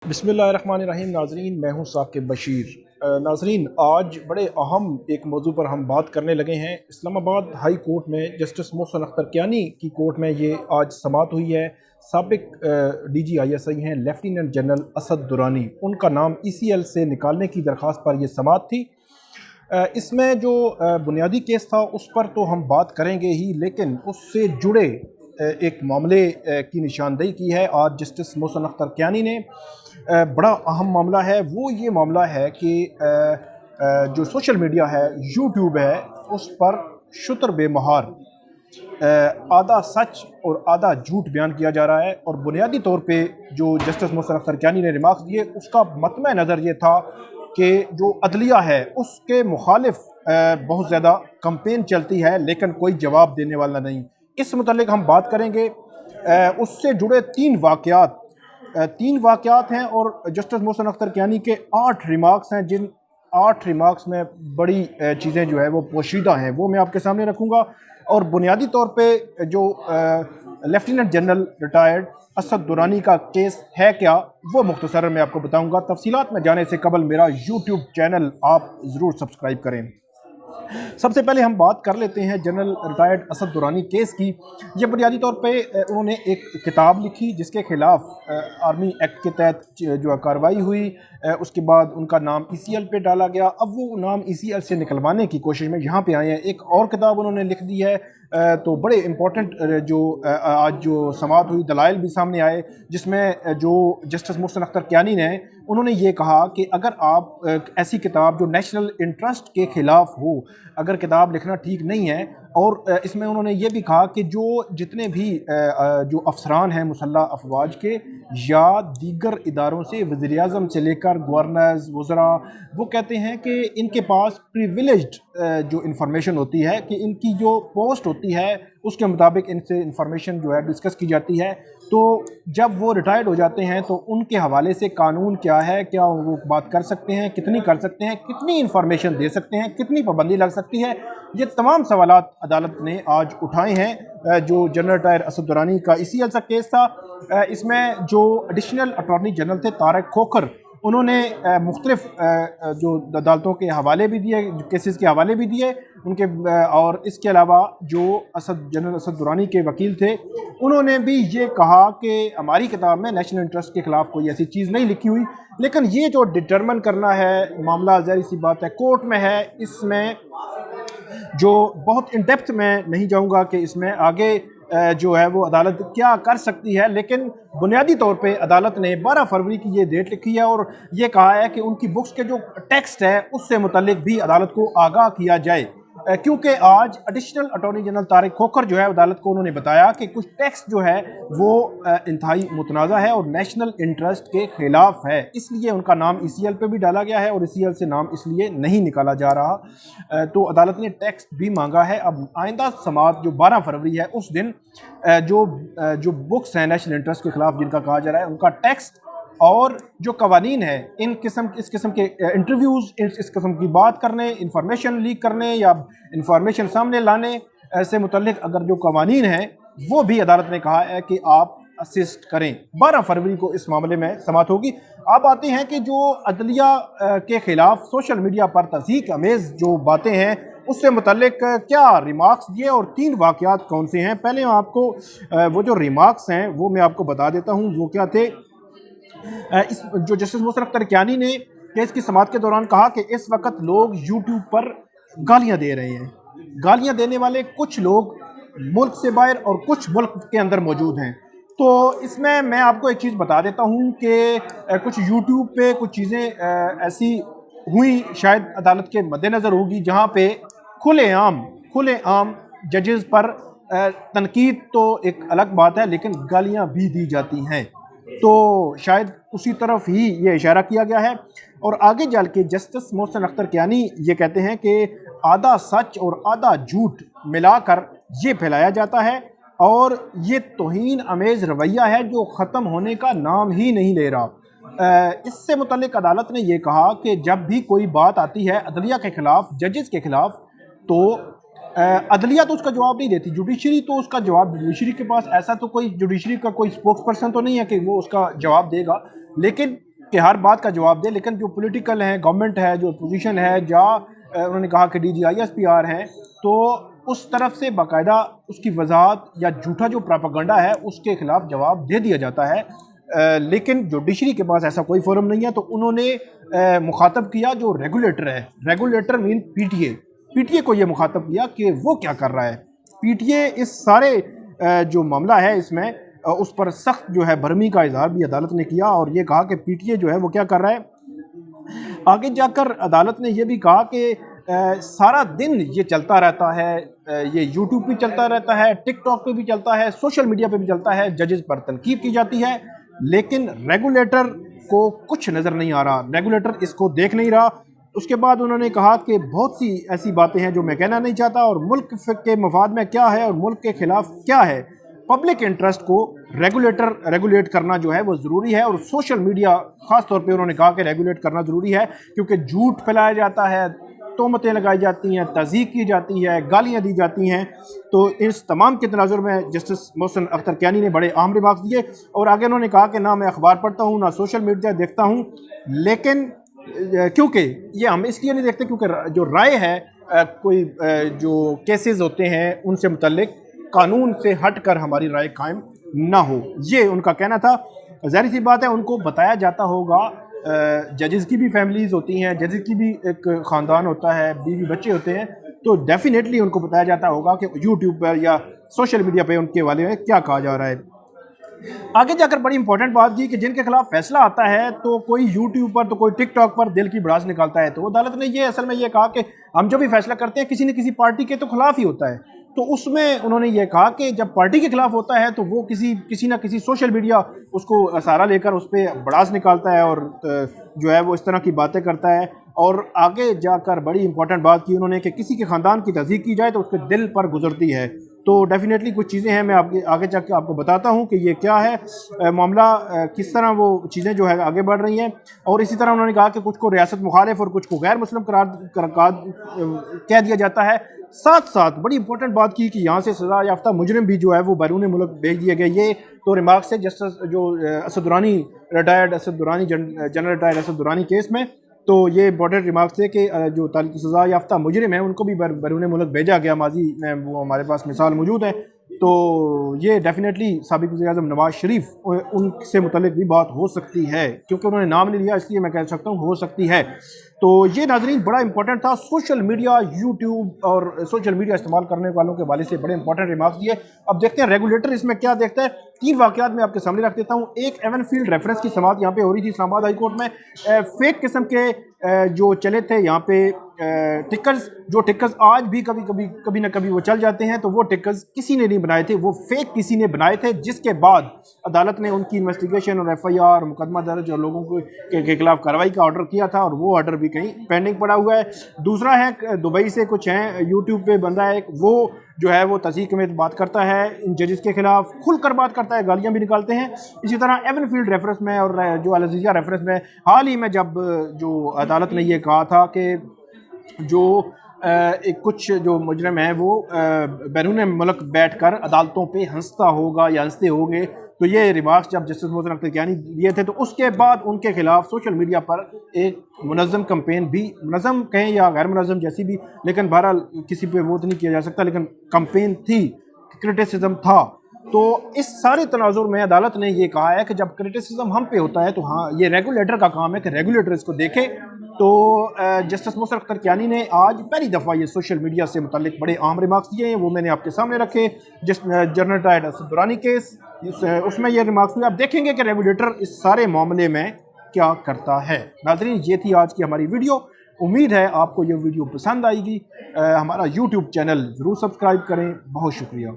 बिस्मिल्लाहिर्रहमानिर्रहीम। नाजरीन, मैं हूं साकिब बशीर। नाजरीन, आज बड़े अहम एक मौजू पर हम बात करने लगे हैं। इस्लामाबाद हाई कोर्ट में जस्टिस मोहसिन अख्तर कियानी की कोर्ट में ये आज समाअत हुई है। साबिक DGISI हैं लेफ्टिनेंट जनरल असद दुरानी, उनका नाम ECL से निकालने की दरख्वास्त पर यह समाअत थी। इसमें जो बुनियादी केस था उस पर तो हम बात करेंगे ही, लेकिन उससे जुड़े एक मामले की निशानदेही की है आज जस्टिस मोहसिन अख्तर कियानी ने। बड़ा अहम मामला है। वो ये मामला है कि जो सोशल मीडिया है, यूट्यूब है, उस पर शुतर बेमहार आधा सच और आधा झूठ बयान किया जा रहा है। और बुनियादी तौर पे जो जस्टिस मोहसिन अख्तर कियानी ने रिमार्क्स दिए, उसका मतम नज़र ये था कि जो अदलिया है उसके मुखालिफ बहुत ज़्यादा कंपेन चलती है, लेकिन कोई जवाब देने वाला नहीं। इस मुतल्लिक हम बात करेंगे। उससे जुड़े तीन वाक़यात हैं और जस्टिस मोहसिन अख्तर कियानी के 8 रिमार्क्स हैं, जिन 8 रिमार्क्स में बड़ी चीज़ें जो है वो पोशीदा हैं, वो मैं आपके सामने रखूँगा। और बुनियादी तौर पे जो lieutenant general retired Asad Durrani का केस है क्या, वो मुख्तसर मैं आपको बताऊँगा। तफसीलात में जाने से कबल मेरा यूट्यूब चैनल आप ज़रूर सब्सक्राइब करें। सबसे पहले हम बात कर लेते हैं general retired Asad Durrani case की। ये बुनियादी तौर पे उन्होंने एक किताब लिखी जिसके ख़िलाफ़ आर्मी एक्ट के तहत जो कार्रवाई हुई। उसके बाद उनका नाम ECL पे डाला गया। अब वो नाम ECL से निकलवाने की कोशिश में यहाँ पे आए हैं। एक और किताब उन्होंने लिख दी है। तो बड़े इम्पोर्टेंट जो आज जो समाअत हुई, दलाइल भी सामने आए, जिसमें जो जस्टिस मोहसिन अख्तर कियानी ने उन्होंने ये कहा कि अगर आप ऐसी किताब जो नेशनल इंटरेस्ट के ख़िलाफ़ हो, अगर किताब लिखना ठीक नहीं है। और इसमें उन्होंने ये भी कहा कि जो जितने भी जो अफसरान हैं मुसल्लह अफवाज के या दीगर इदारों से, वज़ीर-ए-आज़म से लेकर गवर्नर्स, वज़रा, वो कहते हैं कि इनके पास प्रिविलेज्ड जो इंफॉर्मेशन होती है, कि इनकी जो पोस्ट होती है उसके मुताबिक इनसे इंफॉर्मेशन जो है डिस्कस की जाती है। तो जब वो रिटायर्ड हो जाते हैं तो उनके हवाले से कानून क्या है, क्या वो बात कर सकते हैं, कितनी कर सकते हैं, कितनी इंफॉर्मेशन दे सकते हैं, कितनी पाबंदी लग सकती है, ये तमाम सवालात अदालत ने आज उठाए हैं। जो जनरल रिटायर्ड असद दुरानी का ECL सा केस था, इसमें जो एडिशनल अटॉर्नी जनरल थे तारिक खोखर, उन्होंने मुख्तलिफ जो अदालतों के हवाले भी दिए, केसेस के हवाले भी दिए उनके। और इसके अलावा जो जनरल असद दुरानी के वकील थे, उन्होंने भी ये कहा कि हमारी किताब में नेशनल इंटरेस्ट के ख़िलाफ़ कोई ऐसी चीज़ नहीं लिखी हुई। लेकिन ये जो डिटरमिन करना है, मामला ज़ाहिर सी बात है कोर्ट में है। इसमें जो बहुत इन डेप्थ में नहीं जाऊँगा कि इसमें आगे जो है वो अदालत क्या कर सकती है, लेकिन बुनियादी तौर पे अदालत ने 12 फरवरी की ये डेट लिखी है और ये कहा है कि उनकी बुक्स के जो टेक्स्ट है उससे मुतल्लिक भी अदालत को आगाह किया जाए। क्योंकि आज additional attorney general Tariq Khokhar जो है अदालत को उन्होंने बताया कि कुछ टेक्स्ट जो है वो इंतहाई मुतनाज़ा है और नेशनल इंटरेस्ट के ख़िलाफ़ है, इसलिए उनका नाम ECL पे भी डाला गया है और ECL से नाम इसलिए नहीं निकाला जा रहा। तो अदालत ने टेक्स्ट भी मांगा है। अब आइंदा समाअत जो 12 फरवरी है उस दिन जो बुक्स हैं नेशनल इंटरेस्ट के ख़िलाफ़ जिनका कहा जा रहा है, उनका टेक्स्ट और जो कवानीन है इस किस्म के इंटरव्यूज़, इस किस्म की बात करने, इंफॉर्मेशन लीक करने या इंफॉर्मेशन सामने लाने से मुतल्लिक अगर जो कवानीन हैं, वो भी अदालत ने कहा है कि आप असिस्ट करें। 12 फरवरी को इस मामले में समाअत होगी। अब आते हैं कि जो अदलिया के ख़िलाफ़ सोशल मीडिया पर तस्दीक अमेज़ जो बातें हैं उससे मुतल्लिक क्या रिमार्क्स दिए और 3 वाक़यात कौन से हैं। पहले आपको वो जो रिमार्क्स हैं वो मैं आपको बता देता हूँ वो क्या थे। इस जो जस्टिस मोहसिन अख्तर कियानी ने केस की समाअत के दौरान कहा कि इस वक्त लोग यूट्यूब पर गालियां दे रहे हैं। गालियां देने वाले कुछ लोग मुल्क से बाहर और कुछ मुल्क के अंदर मौजूद हैं। तो इसमें मैं आपको एक चीज़ बता देता हूं कि कुछ यूट्यूब पे कुछ चीज़ें ऐसी हुई, शायद अदालत के मद्देनज़र होगी, जहां पे खुलेआम जजेस पर तनकीद तो एक अलग बात है, लेकिन गालियां भी दी जाती हैं। तो शायद उसी तरफ ही ये इशारा किया गया है। और आगे चल के जस्टिस मोहसिन अख्तर कियानी ये कहते हैं कि आधा सच और आधा झूठ मिलाकर ये फैलाया जाता है और ये तौहीन अमेज़ रवैया है जो ख़त्म होने का नाम ही नहीं ले रहा। इससे मुतल्लिक अदालत ने यह कहा कि जब भी कोई बात आती है अदलिया के ख़िलाफ़, जजेस के ख़िलाफ़, तो अदलिया तो उसका जवाब नहीं देती, जुडिशरी तो उसका जवाब, जुडिशरी के पास ऐसा तो कोई जुडिशरी का कोई स्पोक्स पर्सन तो नहीं है कि वो उसका जवाब देगा। लेकिन کہ ہر بات کا جواب دے، لیکن جو پولیٹیکل ہیں، گورنمنٹ ہے، جو اپوزیشن ہے، یا انہوں نے کہا کہ DGISPR ہیں، تو اس طرف سے باقاعدہ اس کی وضاحت یا جھوٹا جو پراپیگنڈا ہے اس کے خلاف جواب دے دیا جاتا ہے، لیکن جوڈیشری کے پاس ایسا کوئی فورم نہیں ہے۔ تو انہوں نے مخاطب کیا جو ریگولیٹر ہے، ریگولیٹر مین PTA کو یہ مخاطب کیا کہ وہ کیا کر رہا ہے۔ PTA اس سارے جو معاملہ ہے اس میں اس پر سخت جو ہے برہمی کا اظہار بھی عدالت نے کیا، اور یہ کہا کہ PTA جو ہے وہ کیا کر رہا ہے۔ آگے جا کر عدالت نے یہ بھی کہا کہ سارا دن یہ چلتا رہتا ہے، یہ YouTube پہ چلتا رہتا ہے، ٹک ٹاک پہ بھی چلتا ہے، سوشل میڈیا پہ بھی چلتا ہے، ججز پر تنقید کی جاتی ہے، لیکن ریگولیٹر کو کچھ نظر نہیں آ رہا، ریگولیٹر اس کو دیکھ نہیں رہا۔ اس کے بعد انہوں نے کہا کہ بہت سی ایسی باتیں ہیں جو میں کہنا نہیں چاہتا، اور ملک کے مفاد میں کیا ہے اور ملک کے خلاف کیا ہے۔ پبلک انٹرسٹ کو ریگولیٹ کرنا جو ہے وہ ضروری ہے، اور سوشل میڈیا خاص طور پہ انہوں نے کہا کہ ریگولیٹ کرنا ضروری ہے، کیونکہ جھوٹ پھیلایا جاتا ہے، تہمتیں لگائی جاتی ہیں، تضحیک کی جاتی ہے، گالیاں دی جاتی ہیں۔ تو اس تمام کے تناظر میں جسٹس محسن اختر کیانی نے بڑے اہم ریمارکس دیے، اور آگے انہوں نے کہا کہ نہ میں اخبار پڑھتا ہوں، نہ سوشل میڈیا دیکھتا ہوں، لیکن کیونکہ یہ ہم اس لیے نہیں دیکھتے کیونکہ جو رائے ہے، کوئی جو کیسز ہوتے ہیں ان سے متعلق قانون سے ہٹ کر ہماری رائے قائم نہ ہو، یہ ان کا کہنا تھا۔ ظاہر سی بات ہے ان کو بتایا جاتا ہوگا، ججز کی بھی فیملیز ہوتی ہیں، ججز کی بھی ایک خاندان ہوتا ہے، بیوی بچے ہوتے ہیں، تو ڈیفینیٹلی ان کو بتایا جاتا ہوگا کہ YouTube پر یا سوشل میڈیا پہ ان کے والے میں کیا کہا جا رہا ہے۔ آگے جا کر بڑی امپورٹنٹ بات کی کہ جن کے خلاف فیصلہ آتا ہے تو کوئی YouTube پر تو کوئی ٹک ٹاک پر دل کی بڑاس نکالتا ہے، تو عدالت نے یہ اصل میں یہ کہا کہ ہم جو بھی فیصلہ کرتے ہیں کسی نہ کسی پارٹی کے تو خلاف ہی ہوتا ہے۔ تو اس میں انہوں نے یہ کہا کہ جب پارٹی کے خلاف ہوتا ہے تو وہ کسی نہ کسی سوشل میڈیا اس کو سہارا لے کر اس پہ بڑاس نکالتا ہے، اور جو ہے وہ اس طرح کی باتیں کرتا ہے۔ اور آگے جا کر بڑی امپورٹنٹ بات کی انہوں نے کہ کسی کے خاندان کی تضحیک کی جائے تو اس کے دل پر گزرتی ہے۔ تو ڈیفینیٹلی کچھ چیزیں ہیں، میں آگے جا کے آپ کو بتاتا ہوں کہ یہ کیا ہے معاملہ، کس طرح وہ چیزیں جو ہے آگے بڑھ رہی ہیں۔ اور اسی طرح انہوں نے کہا کہ کچھ کو ریاست مخالف اور کچھ کو غیر مسلم قرار کہہ دیا جاتا ہے۔ ساتھ ساتھ بڑی امپورٹنٹ بات کی کہ یہاں سے سزا یافتہ مجرم بھی جو ہے وہ بیرون ملک بھیج دیے گئے۔ یہ تو ریمارکس ہے جسٹس جو Asad Durrani general retired Asad Durrani case میں، تو یہ امپورٹنٹ ریمارکس تھے کہ جو سزا یافتہ مجرم ہیں ان کو بھی بیرون ملک بھیجا گیا ماضی میں، وہ ہمارے پاس مثال موجود ہے۔ تو یہ ڈیفینیٹلی سابق وزیر اعظم نواز شریف ان سے متعلق بھی بات ہو سکتی ہے، کیونکہ انہوں نے نام نہیں لیا اس لیے میں کہہ سکتا ہوں ہو سکتی ہے۔ تو یہ ناظرین بڑا امپورٹنٹ تھا، سوشل میڈیا، YouTube اور سوشل میڈیا استعمال کرنے والوں کے حوالے سے بڑے امپورٹنٹ ریمارکس دیے۔ اب دیکھتے ہیں ریگولیٹر اس میں کیا دیکھتا ہے۔ 3 واقعات میں آپ کے سامنے رکھ دیتا ہوں۔ ایک ایون فیلڈ ریفرنس کی سماعت یہاں پہ ہو رہی تھی اسلام آباد ہائی کورٹ میں، فیک قسم کے جو چلے تھے یہاں پہ ٹکرز، جو ٹکرز آج بھی کبھی نہ کبھی وہ چل جاتے ہیں، تو وہ ٹکرز کسی نے نہیں بنائے تھے، وہ فیک کسی نے بنائے تھے، جس کے بعد عدالت نے ان کی انویسٹیگیشن اور FIR مقدمہ درج اور لوگوں کے خلاف کارروائی کا آرڈر کیا تھا، اور وہ آرڈر بھی کہیں پینڈنگ پڑا ہوا ہے۔ دوسرا ہے دبئی سے کچھ ہیں، YouTube پہ بندہ ہے وہ جو ہے وہ تضحیک میں بات کرتا ہے، ان ججز کے خلاف کھل کر بات کرتا ہے، گالیاں بھی نکالتے ہیں۔ اسی طرح ایون فیلڈ ریفرنس میں اور جو العزیزیہ ریفرنس میں حال ہی میں جب جو عدالت نے یہ کہا تھا کہ جو کچھ جو مجرم ہیں وہ بیرون ملک بیٹھ کر عدالتوں پہ ہنستا ہوگا یا ہنستے ہوں گے، تو یہ ریمارکس جب جسٹس محسن اختر کیانی دیے تھے، تو اس کے بعد ان کے خلاف سوشل میڈیا پر ایک منظم کمپین بھی، منظم کہیں یا غیر منظم جیسی بھی، لیکن بہرحال کسی پہ ووٹ نہیں کیا جا سکتا، لیکن کمپین تھی، کرٹیسزم تھا۔ تو اس سارے تناظر میں عدالت نے یہ کہا ہے کہ جب کرٹیسزم ہم پہ ہوتا ہے تو ہاں یہ ریگولیٹر کا کام ہے کہ ریگولیٹر اس کو دیکھے۔ تو جسٹس محسن اختر کیانی نے آج پہلی دفعہ یہ سوشل میڈیا سے متعلق بڑے اہم ریمارکس دیے ہیں، وہ میں نے آپ کے سامنے رکھے۔ General retired Asad Durrani case, اس میں یہ ریمارکس ہوئے، آپ دیکھیں گے کہ ریگولیٹر اس سارے معاملے میں کیا کرتا ہے۔ ناظرین یہ تھی آج کی ہماری ویڈیو، امید ہے آپ کو یہ ویڈیو پسند آئے گی۔ ہمارا YouTube چینل ضرور سبسکرائب کریں، بہت شکریہ۔